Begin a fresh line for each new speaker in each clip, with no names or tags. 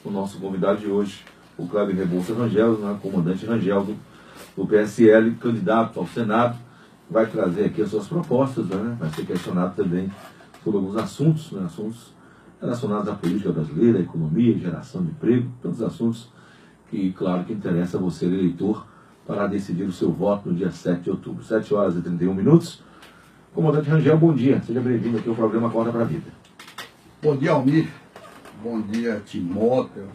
O nosso convidado de hoje, o Kleber Rebouças Rangel, né, comandante Rangel do PSL, candidato ao Senado, vai trazer aqui as suas propostas, né, vai ser questionado também sobre alguns assuntos, né, assuntos relacionados à política brasileira, à economia, geração de emprego, tantos assuntos que, claro, que interessa a você, eleitor, para decidir o seu voto no dia 7 de outubro. 7 horas e 31 minutos. Comandante Rangel, bom dia. Seja bem-vindo aqui ao programa Acorda para a Vida.
Bom dia, Almir. Bom dia, Timóteo.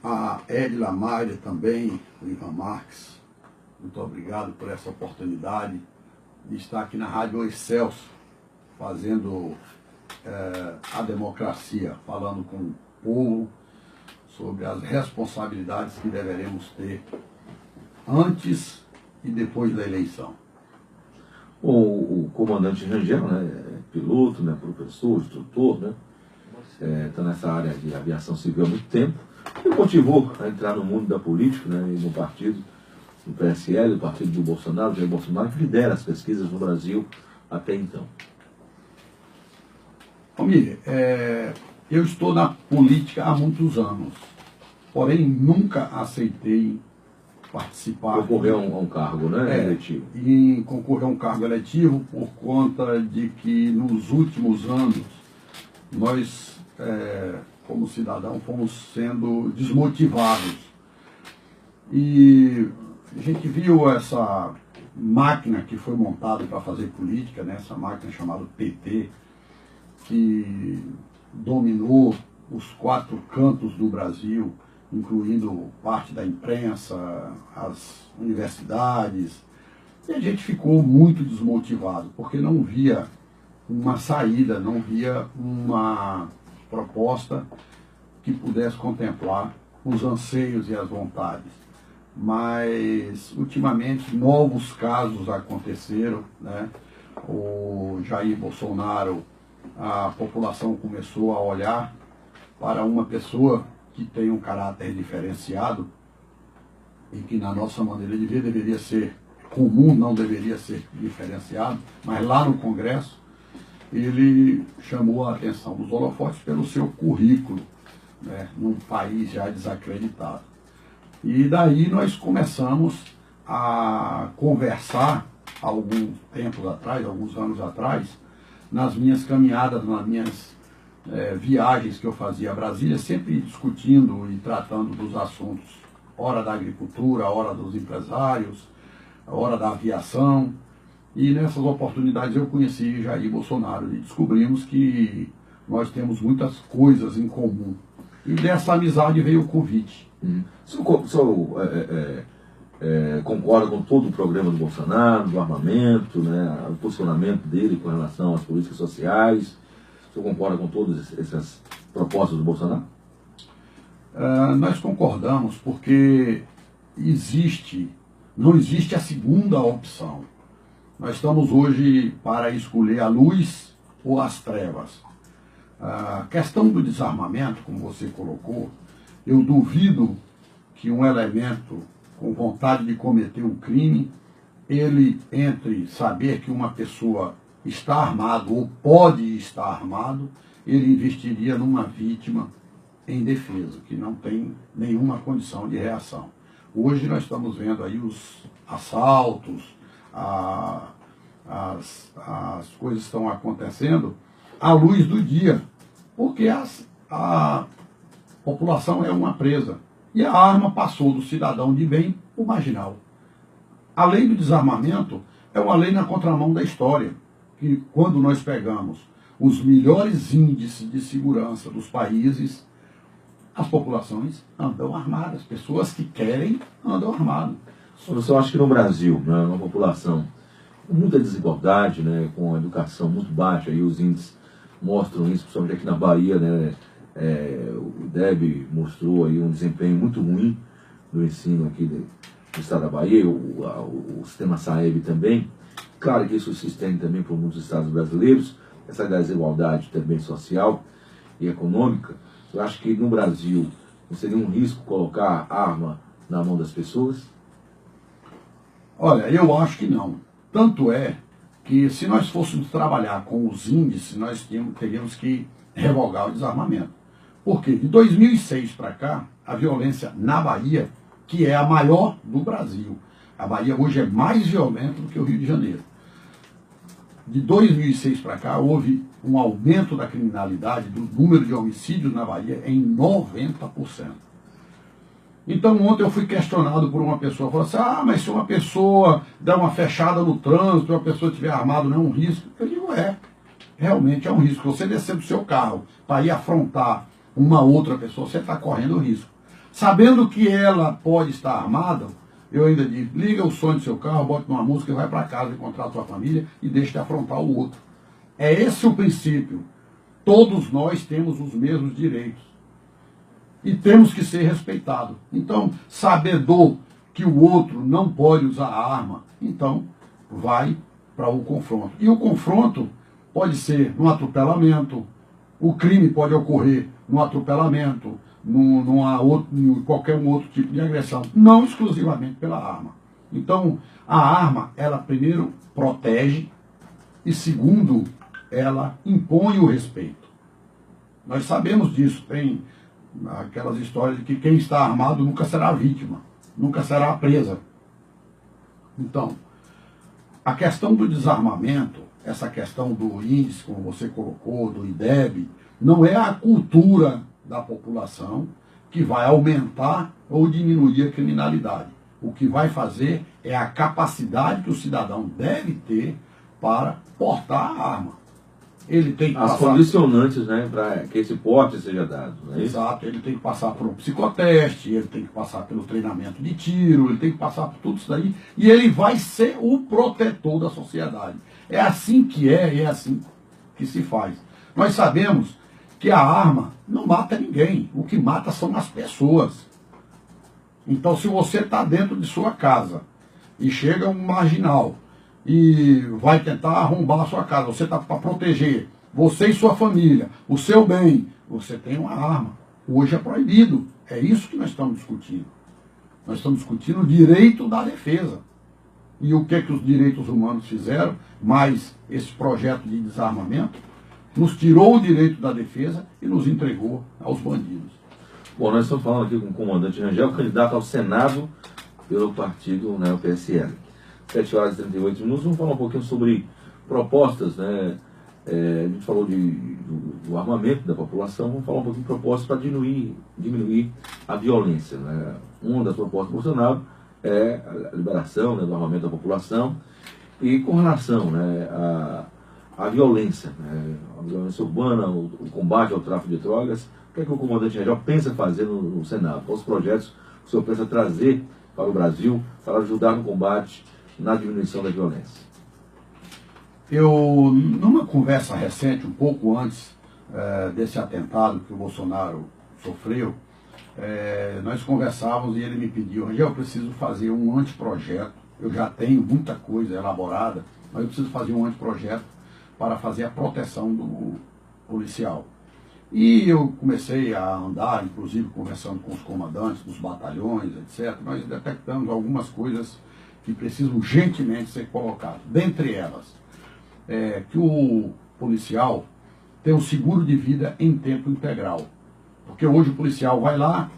A Edila Maia também, o Ivan Marques. Muito obrigado por essa oportunidade de estar aqui na Rádio Excelso, fazendo a democracia, falando com o povo sobre as responsabilidades que deveremos ter antes e depois da eleição.
O comandante Rangel, né, é piloto, né, professor, instrutor, né, está nessa área de aviação civil há muito tempo. E motivou a entrar no mundo da política, né, e no partido, no PSL, o partido do Bolsonaro, Jair Bolsonaro, que lidera as pesquisas no Brasil até então.
Almir, eu estou na política há muitos anos, porém nunca aceitei participar...
Concorrer a um cargo, né, eletivo.
E concorrer a um cargo eletivo por conta de que nos últimos anos nós, como cidadão, fomos sendo desmotivados. E a gente viu essa máquina que foi montada para fazer política, né, essa máquina chamada PT, que dominou os 4 cantos do Brasil, incluindo parte da imprensa, as universidades, e a gente ficou muito desmotivado, porque não via uma saída, não via uma proposta que pudesse contemplar os anseios e as vontades. Mas, ultimamente, novos casos aconteceram, né? O Jair Bolsonaro, a população começou a olhar para uma pessoa que tem um caráter diferenciado e que, na nossa maneira de ver, deveria ser comum, não deveria ser diferenciado, mas lá no Congresso ele chamou a atenção dos holofotes pelo seu currículo, né, num país já desacreditado. E daí nós começamos a conversar alguns tempos atrás, alguns anos atrás, nas minhas caminhadas, nas minhas viagens que eu fazia a Brasília, sempre discutindo e tratando dos assuntos, hora da agricultura, hora dos empresários, hora da aviação. E nessas oportunidades eu conheci Jair Bolsonaro e descobrimos que nós temos muitas coisas em comum. E dessa amizade veio o convite.
O senhor concorda com todo o programa do Bolsonaro, do armamento, né, o posicionamento dele com relação às políticas sociais? O senhor concorda com todas essas propostas do Bolsonaro?
Nós concordamos porque não existe a segunda opção. Nós estamos hoje para escolher a luz ou as trevas. A questão do desarmamento, como você colocou, eu duvido que um elemento com vontade de cometer um crime, ele, entre saber que uma pessoa está armado ou pode estar armado, ele investiria numa vítima em defesa, que não tem nenhuma condição de reação. Hoje nós estamos vendo aí os assaltos, as coisas estão acontecendo à luz do dia, porque a população é uma presa. E a arma passou do cidadão de bem para o marginal. A lei do desarmamento é uma lei na contramão da história, que quando nós pegamos os melhores índices de segurança dos países, as populações andam armadas, pessoas que querem andam armadas.
Você acha que no Brasil, né, uma população com muita desigualdade, né, com a educação muito baixa, e os índices mostram isso, principalmente aqui na Bahia, né, o DEB mostrou aí um desempenho muito ruim do ensino aqui do estado da Bahia, o sistema SAEB também. Claro que isso se estende também por muitos estados brasileiros, essa desigualdade também social e econômica. Eu acho que no Brasil não seria um risco colocar arma na mão das pessoas?
Olha, eu acho que não. Tanto é que se nós fôssemos trabalhar com os índices, nós teríamos que revogar o desarmamento. Por quê? De 2006 para cá, a violência na Bahia, que é a maior do Brasil, a Bahia hoje é mais violenta do que o Rio de Janeiro. De 2006 para cá, houve um aumento da criminalidade, do número de homicídios na Bahia em 90%. Então ontem eu fui questionado por uma pessoa, falou assim, mas se uma pessoa der uma fechada no trânsito, se uma pessoa estiver armada, não é um risco? Eu digo, realmente é um risco. Você descer do seu carro para ir afrontar uma outra pessoa, você está correndo risco. Sabendo que ela pode estar armada, eu ainda digo, liga o som do seu carro, bote uma música e vai para casa encontrar a sua família e deixe de afrontar o outro. É esse o princípio. Todos nós temos os mesmos direitos. E temos que ser respeitados. Então, sabedor que o outro não pode usar a arma, então vai para o confronto. E o confronto pode ser no atropelamento, o crime pode ocorrer no atropelamento, em qualquer outro tipo de agressão, não exclusivamente pela arma. Então, a arma, ela primeiro protege e segundo, ela impõe o respeito. Nós sabemos disso, tem aquelas histórias de que quem está armado nunca será vítima, nunca será presa. Então, a questão do desarmamento, essa questão do índice, como você colocou, do IDEB, não é a cultura da população que vai aumentar ou diminuir a criminalidade. O que vai fazer é a capacidade que o cidadão deve ter para portar a arma. Ele tem que
as condicionantes, né, para que esse porte seja dado. Não é isso?
Exato, ele tem que passar por um psicoteste, ele tem que passar pelo treinamento de tiro, ele tem que passar por tudo isso daí, e ele vai ser o protetor da sociedade. É assim que é assim que se faz. Nós sabemos que a arma não mata ninguém, o que mata são as pessoas. Então, se você está dentro de sua casa e chega um marginal e vai tentar arrombar a sua casa, você está para proteger você e sua família, o seu bem, você tem uma arma. Hoje é proibido. É isso que nós estamos discutindo. Nós estamos discutindo o direito da defesa. E o que os direitos humanos fizeram, mais esse projeto de desarmamento, nos tirou o direito da defesa e nos entregou aos bandidos.
Bom, nós estamos falando aqui com o comandante Rangel, candidato ao Senado pelo partido, né, o PSL. 7 horas e 38 minutos, vamos falar um pouquinho sobre propostas, né? A gente falou do armamento da população, vamos falar um pouquinho de propostas para diminuir a violência, né? Uma das propostas do Bolsonaro é a liberação, né, do armamento da população e com relação, né, à violência, né, a violência urbana, o combate ao tráfico de drogas. O que é que o comandante Rangel pensa fazer no Senado? Quais projetos o senhor pensa trazer para o Brasil para ajudar no combate, na diminuição da violência?
Eu, numa conversa recente, um pouco antes desse atentado que o Bolsonaro sofreu, nós conversávamos e ele me pediu, Rangel, eu preciso fazer um anteprojeto, eu já tenho muita coisa elaborada, mas eu preciso fazer um anteprojeto para fazer a proteção do policial. E eu comecei a andar, inclusive conversando com os comandantes dos batalhões, etc. Nós detectamos algumas coisas que precisam urgentemente ser colocadas. Dentre elas, que o policial tem um seguro de vida em tempo integral. Porque hoje o policial vai lá,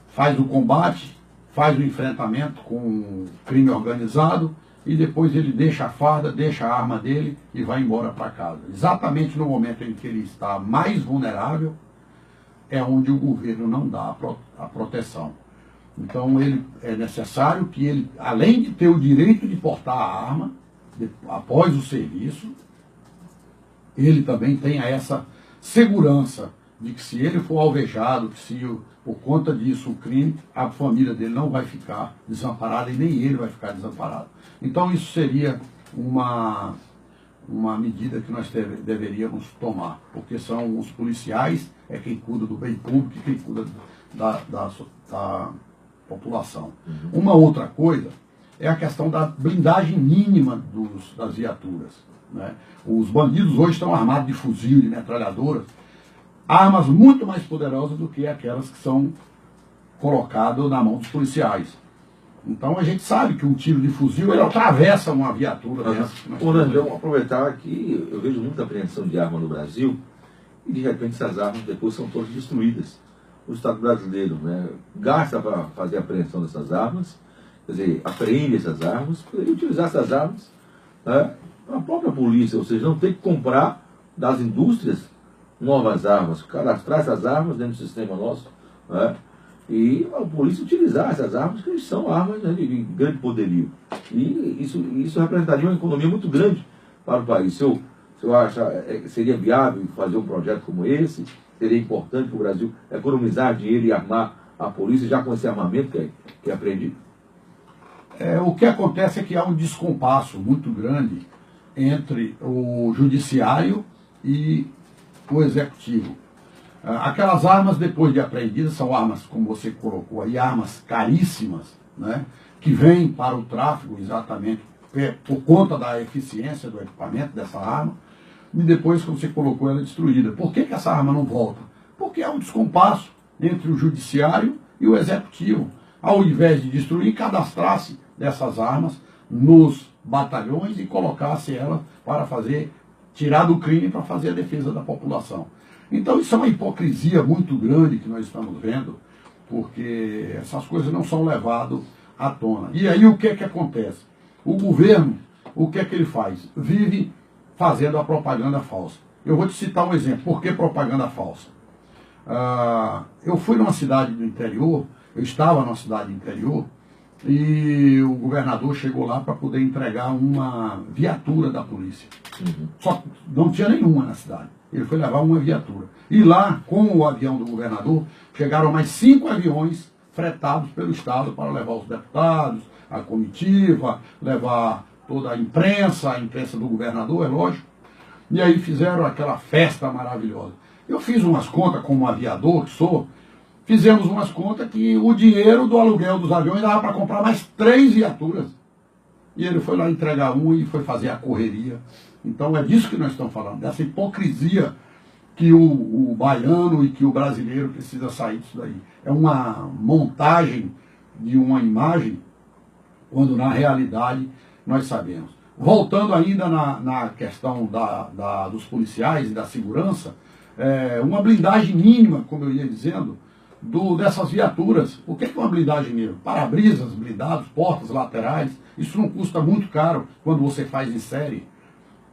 faz o combate, faz o enfrentamento com o crime organizado e depois ele deixa a farda, deixa a arma dele e vai embora para casa. Exatamente no momento em que ele está mais vulnerável, é onde o governo não dá a proteção. Então é necessário que ele, além de ter o direito de portar a arma, após o serviço, ele também tenha essa segurança de que se ele for alvejado, que se por conta disso o crime, a família dele não vai ficar desamparada e nem ele vai ficar desamparado. Então isso seria uma medida que nós deveríamos tomar, porque são os policiais, quem cuida do bem público e quem cuida da população. Uma outra coisa é a questão da blindagem mínima das viaturas, né? Os bandidos hoje estão armados de fuzil, de metralhadoras, armas muito mais poderosas do que aquelas que são colocadas na mão dos policiais. Então a gente sabe que um tiro de fuzil ele atravessa uma viatura dessa.
Vamos aproveitar que eu vejo muita apreensão de arma no Brasil e de repente essas armas depois são todas destruídas. O Estado brasileiro, né, gasta para fazer a apreensão dessas armas, quer dizer, apreende essas armas, poderia utilizar essas armas, né, a própria polícia, ou seja, não tem que comprar das indústrias novas armas, cadastrar essas armas dentro do sistema nosso, né, e a polícia utilizar essas armas, que são armas, né, de grande poderio. E isso representaria uma economia muito grande para o país. Se eu achar seria viável fazer um projeto como esse, seria importante para o Brasil economizar dinheiro e armar a polícia já com esse armamento que é apreendido?
O que acontece é que há um descompasso muito grande entre o judiciário e o executivo. Aquelas armas, depois de apreendidas, são armas, como você colocou aí, armas caríssimas, né, que vêm para o tráfico exatamente por conta da eficiência do equipamento dessa arma, e depois que você colocou ela destruída. Por que essa arma não volta? Porque há um descompasso entre o judiciário e o executivo. Ao invés de destruir, cadastrasse dessas armas nos batalhões e colocasse ela para tirar do crime para fazer a defesa da população. Então isso é uma hipocrisia muito grande que nós estamos vendo, porque essas coisas não são levadas à tona. E aí o que é que acontece? O governo, o que é que ele faz? Vive fazendo a propaganda falsa. Eu vou te citar um exemplo. Por que propaganda falsa? Eu fui numa cidade do interior, eu estava numa cidade do interior, e o governador chegou lá para poder entregar uma viatura da polícia. Só que não tinha nenhuma na cidade. Ele foi levar uma viatura. E lá, com o avião do governador, chegaram mais 5 aviões fretados pelo Estado para levar os deputados, a comitiva, levar toda a imprensa do governador, é lógico. E aí fizeram aquela festa maravilhosa. Eu fiz umas contas, como aviador que sou, fizemos umas contas que o dinheiro do aluguel dos aviões dava para comprar mais 3 viaturas. E ele foi lá entregar uma e foi fazer a correria. Então é disso que nós estamos falando, dessa hipocrisia que o baiano e que o brasileiro precisa sair disso daí. É uma montagem de uma imagem, quando na realidade nós sabemos. Voltando ainda na questão dos policiais e da segurança, uma blindagem mínima, como eu ia dizendo, dessas viaturas. O que é uma blindagem mínima? Para-brisas blindados, portas laterais, isso não custa muito caro quando você faz em série.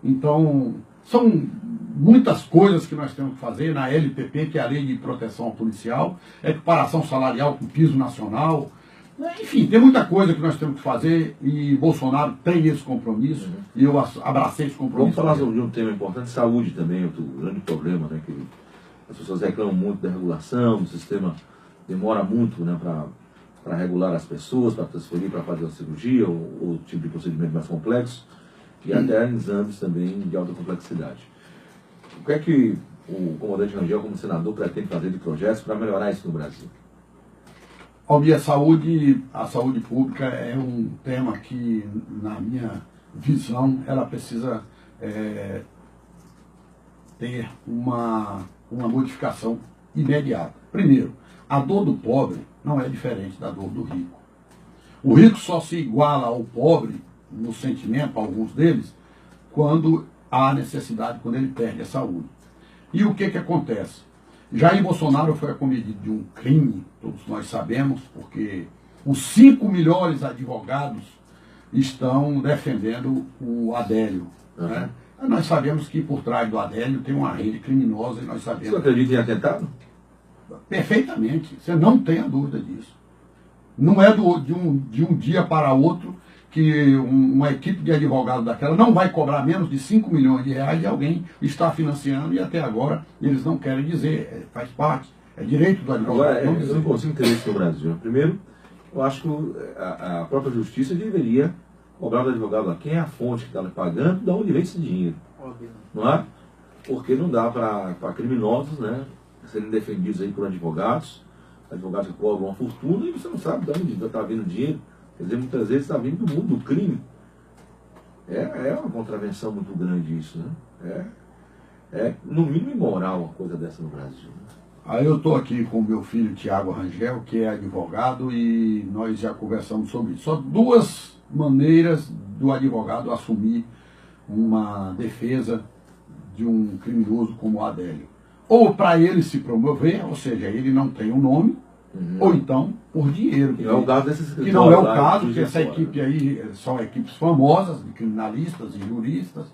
Então, são muitas coisas que nós temos que fazer na LPP, que é a Lei de Proteção Policial, equiparação salarial com piso nacional. Enfim, tem muita coisa que nós temos que fazer e Bolsonaro tem esse compromisso e eu abracei esse compromisso.
Vamos falar de um tema importante, saúde também, outro grande problema, né, que as pessoas reclamam muito da regulação, o sistema demora muito, né, para regular as pessoas, para transferir, para fazer a cirurgia ou tipo de procedimento mais complexo, e até exames também de alta complexidade. O que é que o comandante Rangel, como senador, pretende fazer de projetos para melhorar isso no Brasil?
A saúde pública é um tema que, na minha visão, ela precisa ter uma modificação imediata. Primeiro, a dor do pobre não é diferente da dor do rico. O rico só se iguala ao pobre, no sentimento, alguns deles, quando há necessidade, quando ele perde a saúde. E o que acontece? Jair Bolsonaro foi acometido de um crime, todos nós sabemos, porque os 5 melhores advogados estão defendendo o Adélio. Né? Nós sabemos que por trás do Adélio tem uma rede criminosa e nós sabemos...
Você acredita em atentado?
Perfeitamente, você não tem a dúvida disso. Não é de um dia para outro que uma equipe de advogados daquela não vai cobrar menos de 5 milhões de reais e alguém está financiando e até agora eles não querem dizer, faz parte, é direito do advogado.
Agora, eu não consigo entender isso no Brasil. Primeiro, eu acho que a própria justiça deveria cobrar do advogado quem é a fonte que está pagando, de onde vem esse dinheiro. Não é? Porque não dá para criminosos, né, serem defendidos aí por advogados que cobram uma fortuna e você não sabe de onde está vindo o dinheiro. Quer dizer, muitas vezes está vindo do mundo do crime. É uma contravenção muito grande isso, né? É no mínimo imoral uma coisa dessa no Brasil. Né?
Aí eu estou aqui com o meu filho Tiago Rangel, que é advogado, e nós já conversamos sobre isso. Só 2 maneiras do advogado assumir uma defesa de um criminoso como o Adélio. ou para ele se promover, ou seja, ele não tem um nome, ou então por dinheiro.
Que não é o caso desses
que não é o
lá,
caso, que essa equipe aí são equipes famosas, de criminalistas e juristas,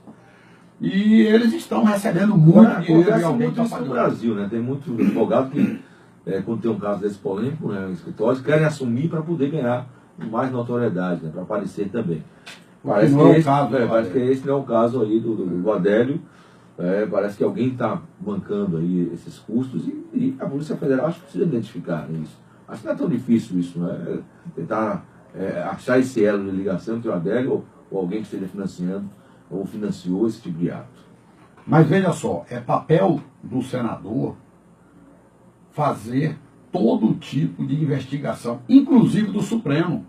e eles estão recebendo muito dinheiro de alguém
muito isso no Brasil, né? Tem muito advogado que, quando tem um caso desse polêmico, né, escritórios querem assumir para poder ganhar mais notoriedade, né, para aparecer também. Parece que esse não é o caso aí do Adélio. Parece que alguém está bancando aí esses custos e a Polícia Federal acho que precisa identificar isso. Acho que não é tão difícil isso, né? Tentar achar esse elo de ligação entre o Adélio ou alguém que esteja financiando ou financiou esse tipo de ato.
Mas veja só, é papel do senador fazer todo tipo de investigação, inclusive do Supremo.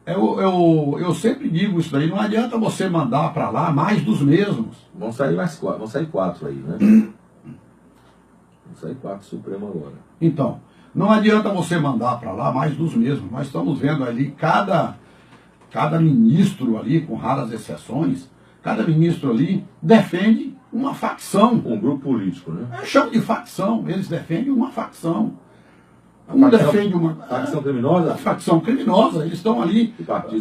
Eu sempre digo isso daí, não adianta você mandar para lá mais dos mesmos.
Vão sair quatro aí, né? Vão sair 4 Supremo agora.
Então, não adianta você mandar para lá mais dos mesmos. Nós estamos vendo ali cada ministro ali, com raras exceções, cada ministro ali defende uma facção.
Um grupo político, né?
Eu chamo de facção, eles defendem uma facção. Defende uma
facção criminosa?
Facção criminosa, eles estão ali.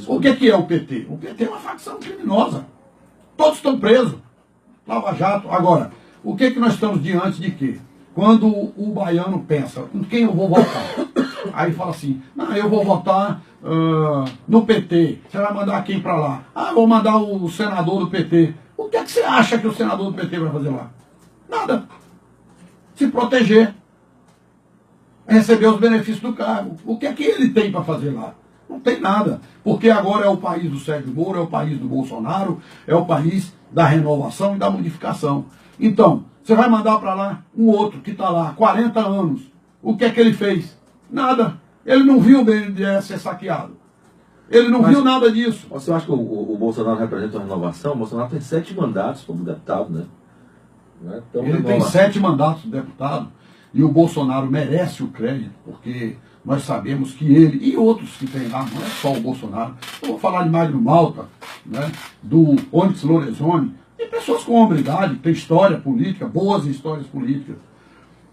O que é o PT? O PT é uma facção criminosa. Todos estão presos. Lava Jato. Agora, o que nós estamos diante de quê? Quando o baiano pensa, em quem eu vou votar? Aí fala assim, não, eu vou votar no PT. Você vai mandar quem para lá? Ah, vou mandar o senador do PT. O que você acha que o senador do PT vai fazer lá? Nada. Se proteger. Receber os benefícios do cargo. O que é que ele tem para fazer lá? Não tem nada. Porque agora é o país do Sérgio Moro, é o país do Bolsonaro, é o país da renovação e da modificação. Então, você vai mandar para lá um outro que está lá há 40 anos. O que é que ele fez? Nada. Ele não viu o BNDES ser saqueado. Ele não viu nada disso.
Você acha que o Bolsonaro representa a renovação? O Bolsonaro tem 7 mandatos como deputado, né?
Ele tem 7 mandatos de deputado. E o Bolsonaro merece o crédito, porque nós sabemos que ele e outros que tem lá, não é só o Bolsonaro, eu vou falar de Magno Malta, né, do Onyx Lorenzoni, tem pessoas com hombridade, tem história política, boas histórias políticas.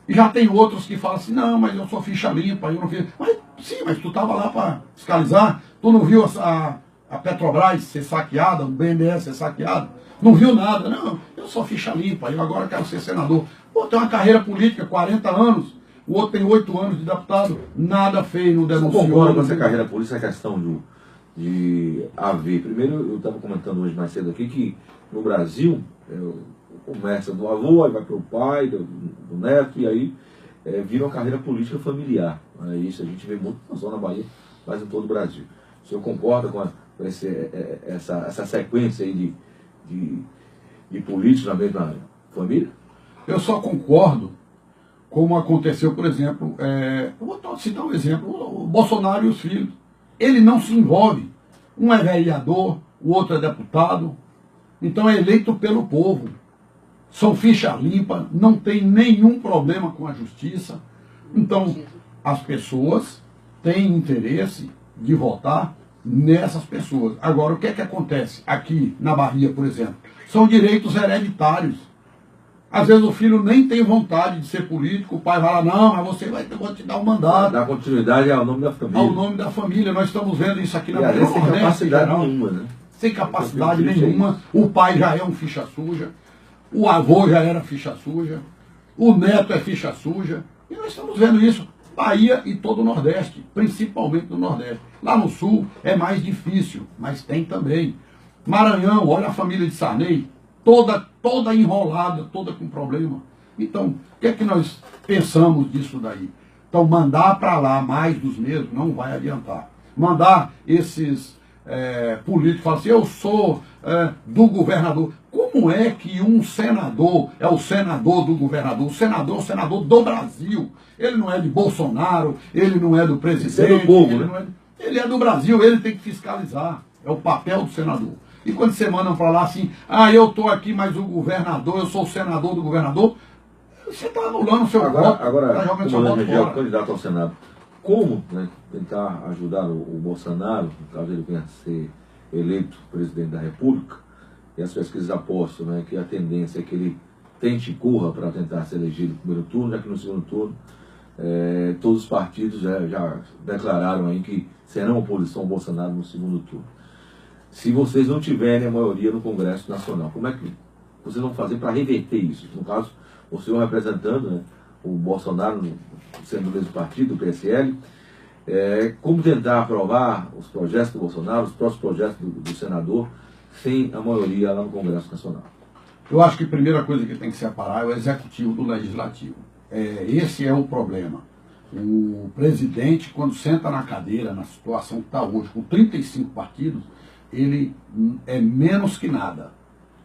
E já tem outros que falam assim, não, mas eu sou ficha limpa, eu não fiz. Mas sim, mas tu estava lá para fiscalizar, tu não viu a Petrobras ser saqueada, o BNDES ser saqueado, não viu nada, não, eu sou ficha limpa, eu agora quero ser senador. Pô, tem uma carreira política, 40 anos, o outro tem 8 anos de deputado, nada fez, não denunciou.
Eu concordo com essa carreira política, essa questão de haver. Primeiro, eu estava comentando hoje mais cedo aqui que no Brasil, começa do avô, aí vai para o pai, do neto, e aí vira uma carreira política familiar. Isso a gente vê muito na zona Bahia, mas em todo o Brasil. O senhor concorda com essa sequência aí de políticos na mesma família?
Eu só concordo como aconteceu, por exemplo, eu vou citar um exemplo, o Bolsonaro e os filhos. Ele não se envolve. Um é vereador, o outro é deputado. Então é eleito pelo povo. São ficha limpa, não tem nenhum problema com a justiça. Então, as pessoas têm interesse de votar nessas pessoas. Agora, o que é que acontece aqui na Bahia, por exemplo? São direitos hereditários. Às vezes o filho nem tem vontade de ser político, o pai vai lá, não, mas vou te dar um mandato.
Dar continuidade ao nome da família.
Ao nome da família. Nós estamos vendo isso aqui na Bahia.
Sem capacidade nenhuma, né?
Sem capacidade nenhuma. O pai já é um ficha suja. O avô já era ficha suja. O neto é ficha suja. E nós estamos vendo isso. Bahia e todo o Nordeste, principalmente no Nordeste. Lá no Sul é mais difícil, mas tem também. Maranhão, olha a família de Sarney, toda enrolada, toda com problema. Então, o que é que nós pensamos disso daí? Então, mandar para lá mais dos mesmos não vai adiantar. Mandar esses políticos falar assim, eu sou do governador. Como é que um senador é o senador do governador? O senador é o senador do Brasil. Ele não é de Bolsonaro, ele não é do presidente.
Ele é do povo, né?
Ele é do Brasil, ele tem que fiscalizar. É o papel do senador. E quando você manda para lá assim, eu estou aqui, mas o governador, eu sou o senador do governador, você está anulando o seu voto.
Agora, o candidato ao Senado, como tentar ajudar o Bolsonaro, caso ele venha a ser eleito presidente da República, e as pesquisas apostam que a tendência é que ele tente e corra para tentar ser elegido no primeiro turno, já que no segundo turno todos os partidos já declararam aí que serão oposição ao Bolsonaro no segundo turno. Se vocês não tiverem a maioria no Congresso Nacional, como é que vocês vão fazer para reverter isso? No caso, o senhor representando, né, o Bolsonaro, sendo do mesmo partido, o PSL, como tentar aprovar os projetos do Bolsonaro, os próximos projetos do senador, sem a maioria lá no Congresso Nacional?
Eu acho que a primeira coisa que tem que separar é o executivo do legislativo. Esse é o problema. O presidente, quando senta na cadeira, na situação que está hoje, com 35 partidos, ele é menos que nada.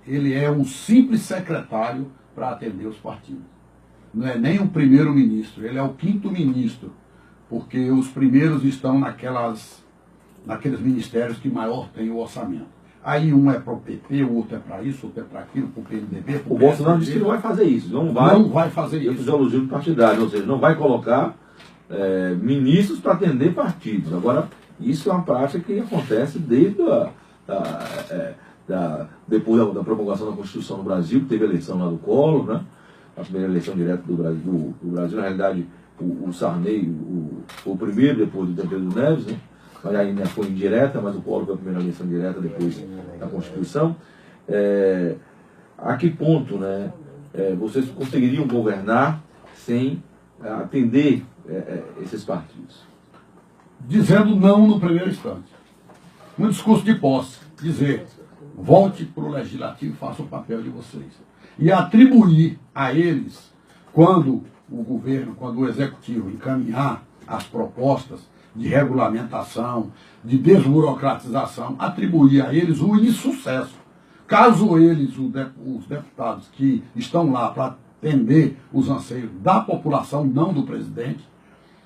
Ele é um simples secretário para atender os partidos. Não é nem o primeiro-ministro, ele é o quinto ministro, porque os primeiros estão naqueles ministérios que maior tem o orçamento. Aí um é para o PT, o outro é para isso, outro é para aquilo, para o PMDB.
O Bolsonaro disse que não vai fazer isso. Não vai fazer isso. Eu fiz elogio partidário, ou seja, não vai colocar ministros para atender partidos. Agora, isso é uma prática que acontece desde depois da promulgação da Constituição no Brasil, que teve a eleição lá do Collor, né? A primeira eleição direta do Brasil, na realidade, o Sarney, o primeiro, depois do Tancredo Neves, né? Mas ainda foi indireta, mas o Collor foi a primeira eleição direta depois da Constituição. A que ponto, né, vocês conseguiriam governar sem atender esses partidos?
Dizendo não no primeiro instante. Um discurso de posse, dizer, volte para o legislativo e faça o papel de vocês. E atribuir a eles, quando o governo, quando o executivo encaminhar as propostas de regulamentação, de desburocratização, atribuir a eles o insucesso. Caso eles, os deputados que estão lá para atender os anseios da população, não do presidente,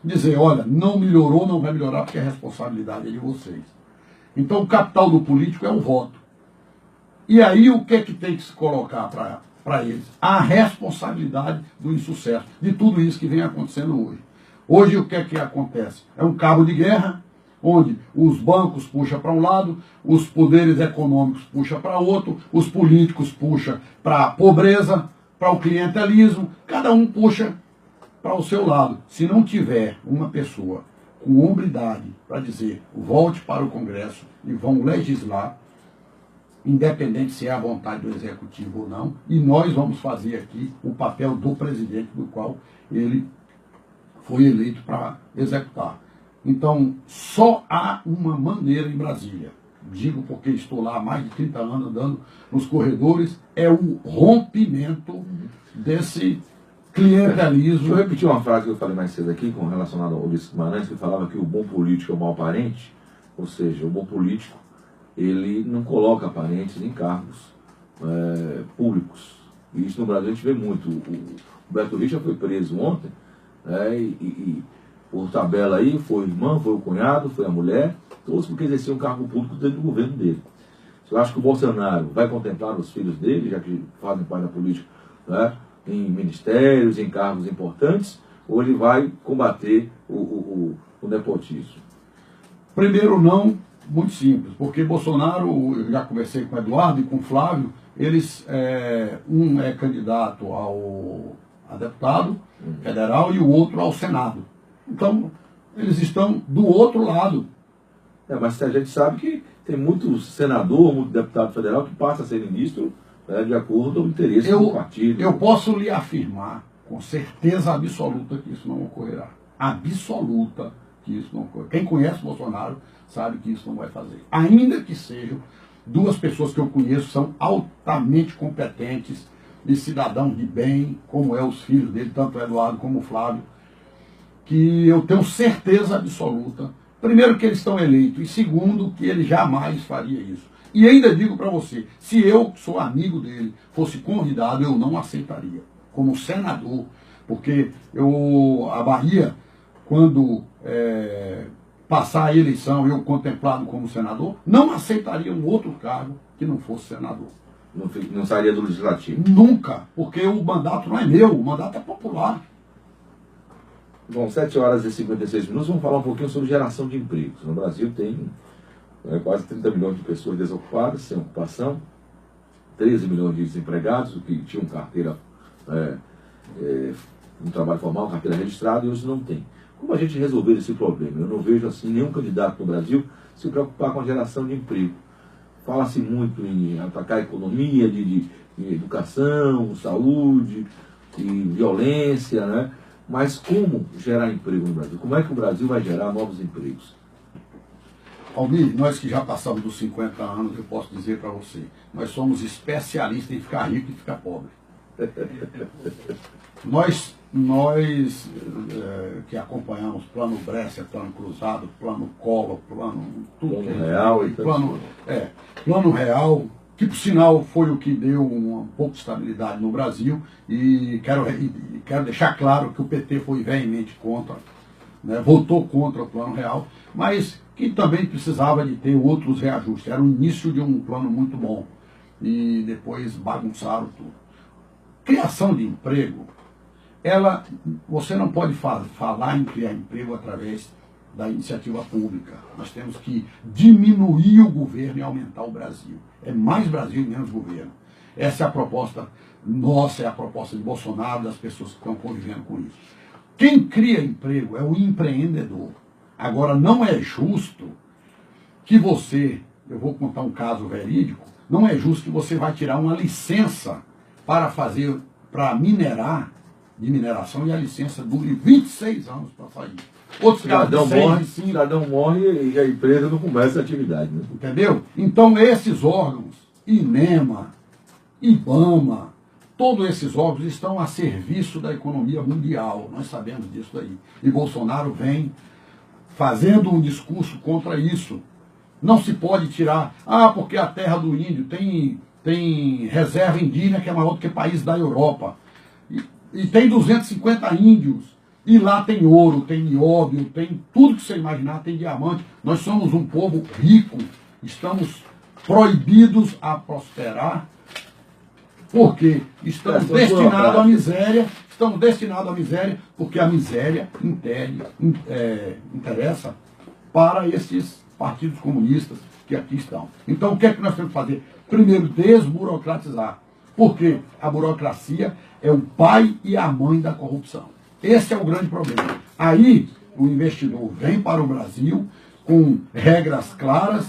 dizer, olha, não melhorou, não vai melhorar porque a responsabilidade é de vocês. Então o capital do político é o voto. E aí o que é que tem que se colocar para eles? A responsabilidade do insucesso, de tudo isso que vem acontecendo hoje. Hoje o que é que acontece? É um cabo de guerra, onde os bancos puxam para um lado, os poderes econômicos puxam para outro, os políticos puxam para a pobreza, para o clientelismo, cada um puxa para o seu lado. Se não tiver uma pessoa com hombridade para dizer, volte para o Congresso e vão legislar, independente se é a vontade do Executivo ou não, e nós vamos fazer aqui o papel do presidente, do qual ele foi eleito para executar. Então, só há uma maneira em Brasília, digo porque estou lá há mais de 30 anos andando nos corredores, é o rompimento desse clientelismo.
Deixa eu repetir uma frase que eu falei mais cedo aqui, com relacionado ao Ulisses Guimarães, que falava que o bom político é o mau parente, ou seja, o bom político, ele não coloca parentes em cargos públicos. E isso no Brasil a gente vê muito. O Beto Richa foi preso ontem, e por tabela aí, foi o irmão, foi o cunhado, foi a mulher, todos porque exerciam um cargo público dentro do governo dele. Eu acho que o Bolsonaro vai contemplar os filhos dele, já que fazem parte da política, em ministérios, em cargos importantes, ou ele vai combater o nepotismo?
Primeiro não, muito simples, porque Bolsonaro, eu já conversei com o Eduardo e com o Flávio, eles, um é candidato a deputado federal e o outro ao Senado. Então, eles estão do outro lado.
Mas a gente sabe que tem muito senador, muito deputado federal que passa a ser ministro de acordo com o interesse do partido.
Eu posso lhe afirmar com certeza absoluta que isso não ocorrerá. Absoluta que isso não ocorrerá. Quem conhece Bolsonaro sabe que isso não vai fazer. Ainda que sejam duas pessoas que eu conheço, são altamente competentes e cidadãos de bem, como os filhos dele, tanto o Eduardo como o Flávio, que eu tenho certeza absoluta, primeiro que eles estão eleitos, e segundo que ele jamais faria isso. E ainda digo para você, se eu, que sou amigo dele, fosse convidado, eu não aceitaria, como senador, porque a Bahia, quando passar a eleição, eu contemplado como senador, não aceitaria um outro cargo que não fosse senador.
Não sairia do legislativo?
Nunca, porque o mandato não é meu, o mandato é popular.
Bom, 7 horas e 56 minutos, vamos falar um pouquinho sobre geração de empregos. No Brasil tem quase 30 milhões de pessoas desocupadas, sem ocupação, 13 milhões de desempregados, o que tinham carteira um trabalho formal, carteira registrada, e hoje não tem. Como a gente resolver esse problema? Eu não vejo assim nenhum candidato no Brasil se preocupar com a geração de emprego. Fala-se muito em atacar a economia, de educação, saúde, e violência, né? Mas como gerar emprego no Brasil? Como é que o Brasil vai gerar novos empregos?
Almir, nós que já passamos dos 50 anos, eu posso dizer para você, nós somos especialistas em ficar rico e ficar pobre. Nós que acompanhamos Plano Brescia, Plano Cruzado, Plano Collor,
Plano Real,
Plano Real, que por sinal foi o que deu um pouco de estabilidade no Brasil, e quero deixar claro que o PT foi veemente contra, né, votou contra o Plano Real, mas que também precisava de ter outros reajustes. Era o início de um plano muito bom e depois bagunçaram tudo. Criação de emprego, você não pode falar em criar emprego através da iniciativa pública. Nós temos que diminuir o governo e aumentar o Brasil. É mais Brasil e menos governo. Essa é a proposta nossa, é a proposta de Bolsonaro, das pessoas que estão convivendo com isso. Quem cria emprego é o empreendedor. Agora, não é justo que eu vou contar um caso verídico, não é justo que você vai tirar uma licença para mineração, e a licença dure 26 anos para sair. Outros
cidadão morre e a empresa não começa a atividade. Né?
Entendeu? Então esses órgãos, INEMA, IBAMA, todos esses órgãos estão a serviço da economia mundial. Nós sabemos disso daí. E Bolsonaro vem fazendo um discurso contra isso. Não se pode tirar, porque a terra do índio tem reserva indígena que é maior do que país da Europa. E tem 250 índios. E lá tem ouro, tem nióbio, tem tudo que você imaginar, tem diamante. Nós somos um povo rico, estamos proibidos a prosperar, porque estamos destinados à miséria, porque a miséria interessa para esses partidos comunistas que aqui estão. Então o que é que nós temos que fazer? Primeiro, desburocratizar, porque a burocracia é o pai e a mãe da corrupção. Esse é o grande problema. Aí o investidor vem para o Brasil com regras claras,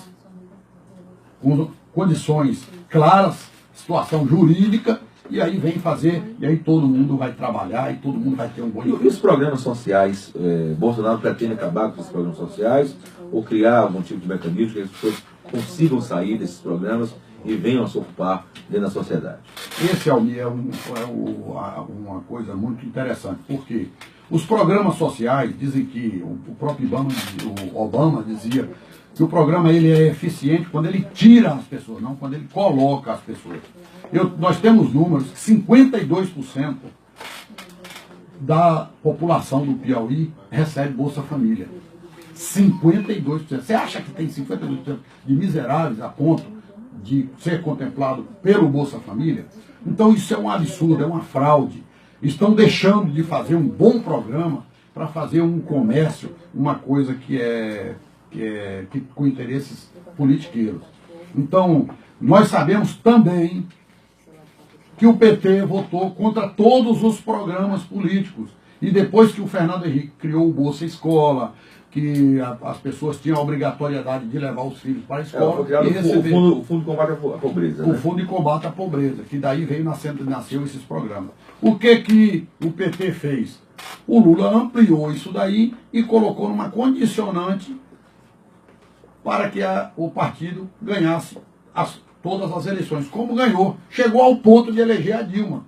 com condições claras, situação jurídica, e aí vem fazer, e aí todo mundo vai trabalhar, e todo mundo vai ter um bom emprego.
E os programas sociais, Bolsonaro pretende acabar com esses programas sociais, ou criar algum tipo de mecanismo que as pessoas consigam sair desses programas e venham a se ocupar dentro da sociedade?
Esse, Almir, uma coisa muito interessante, porque os programas sociais dizem que o próprio Obama dizia que o programa ele é eficiente quando ele tira as pessoas, não quando ele coloca as pessoas. Nós temos números que 52% da população do Piauí recebe Bolsa Família. 52%. Você acha que tem 52% de miseráveis a ponto de ser contemplado pelo Bolsa Família? Então isso é um absurdo, é uma fraude. Estão deixando de fazer um bom programa para fazer um comércio, uma coisa que com interesses politiqueiros. Então, nós sabemos também que o PT votou contra todos os programas políticos. E depois que o Fernando Henrique criou o Bolsa Escola, que as pessoas tinham a obrigatoriedade de levar os filhos para a escola.
O Fundo de Combate à Pobreza.
O Fundo de Combate à Pobreza, que daí nasceu esses programas. O que o PT fez? O Lula ampliou isso daí e colocou numa condicionante para que o partido ganhasse todas as eleições. Como ganhou? Chegou ao ponto de eleger a Dilma.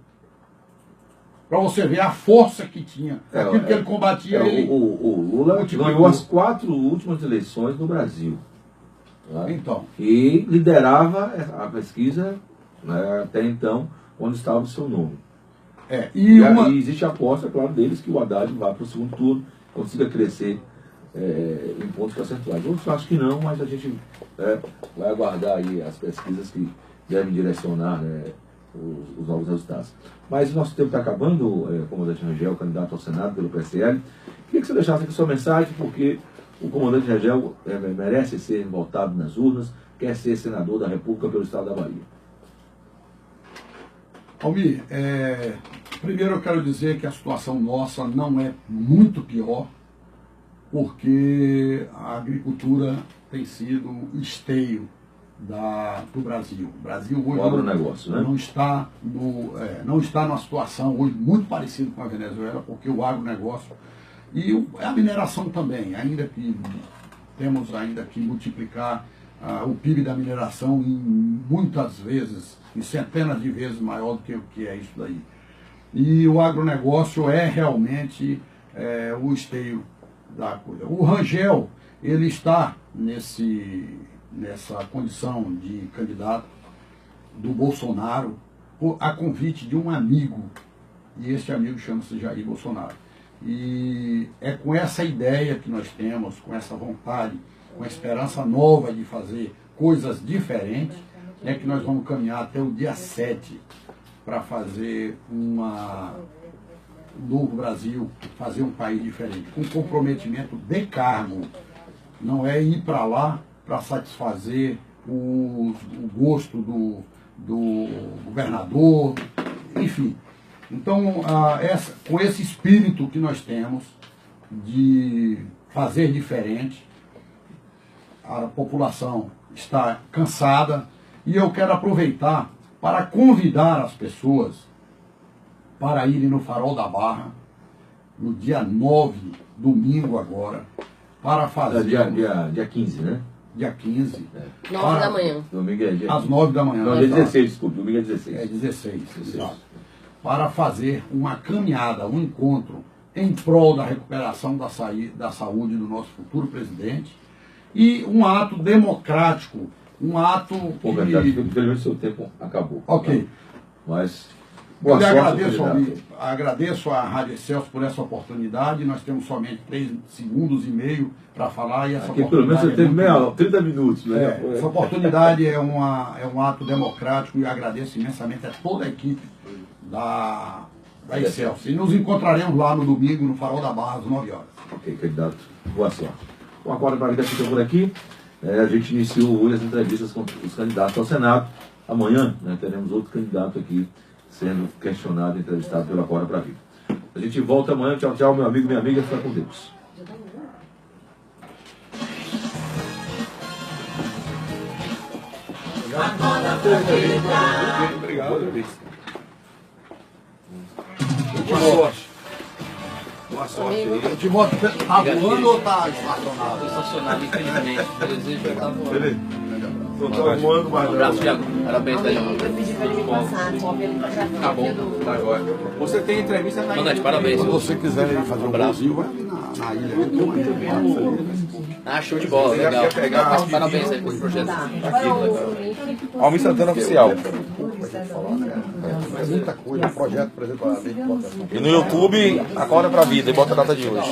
Para você ver a força que tinha. Aquilo que ele combatia.
O Lula ganhou as 4 últimas eleições no Brasil. Né?
Então.
E liderava a pesquisa, né, até então, onde estava o seu nome. E existe a aposta, claro, deles que o Haddad vá para o segundo turno, consiga crescer em pontos percentuais. Outros acham que não, mas a gente vai aguardar aí as pesquisas que devem direcionar, né, os novos resultados. Mas o nosso tempo está acabando, comandante Rangel, candidato ao Senado pelo PSL. Queria que você deixasse aqui sua mensagem, porque o comandante Rangel merece ser votado nas urnas, quer ser senador da República pelo estado da Bahia.
Almir, Primeiro eu quero dizer que a situação nossa não é muito pior, porque a agricultura tem sido o esteio do Brasil. O Brasil hoje não está numa situação hoje muito parecida com a Venezuela, porque o agronegócio e a mineração também, ainda que temos que multiplicar o PIB da mineração muitas vezes, em centenas de vezes maior do que o que é isso daí. E o agronegócio é realmente o esteio da coisa. O Rangel, ele está nessa condição de candidato do Bolsonaro a convite de um amigo, e esse amigo chama-se Jair Bolsonaro. E é com essa ideia que nós temos, com essa vontade, com a esperança nova de fazer coisas diferentes, que nós vamos caminhar até o dia 7 para fazer um novo Brasil, fazer um país diferente, com comprometimento de cargo. Não é ir para lá para satisfazer o gosto do governador, enfim. Então, com esse espírito que nós temos de fazer diferente, a população está cansada e eu quero aproveitar para convidar as pessoas para irem no Farol da Barra, no dia 9, domingo agora, para fazer...
Dia 15, né?
Dia 15.
9 da manhã.
Domingo é dia
às 9 da manhã.
Não, dia 16, desculpe, domingo é 16.
É 16, exato. Para fazer uma caminhada, um encontro em prol da recuperação da saúde do nosso futuro presidente e um ato democrático, um ato que...
Infelizmente o seu tempo acabou.
Ok.
Mas...
Eu agradeço à Rádio Excelsior por essa oportunidade. Nós temos somente 3 segundos e meio para falar e essa
pelo menos você teve 30 minutos. Né?
Essa oportunidade é um ato democrático e agradeço imensamente a toda a equipe da Excelsior. E nos encontraremos lá no domingo, no Farol da Barra, às 9 horas.
Ok, candidato. Boa sorte. Bom, agora para a vida fica por aqui. A gente iniciou hoje as entrevistas com os candidatos ao Senado. Amanhã teremos outro candidato aqui sendo questionado e entrevistado pela Acorda para a Vida. A gente volta amanhã. Tchau, tchau, meu amigo, minha amiga. Fica com Deus. Obrigado. Boa sorte. Boa sorte.
Timóteo, tá voando ou tá estacionado?
Estou estacionado, infelizmente. O desejo já tá voando.
Beleza. Estou voando, mas...
Um abraço, Thiago. Parabéns, Daniel.
Eu pedi pra ele me passar,
Tá bom.
Tá agora. Você tem entrevista na
Mandante, parabéns.
Se você quiser fazer um Brasil, vai ali na ilha.
Show de bola, legal. Parabéns aí pelo projeto.
Almir Santana Oficial.
É muita coisa, projeto, por exemplo,
E no YouTube, Acorda pra Vida e bota a data de hoje.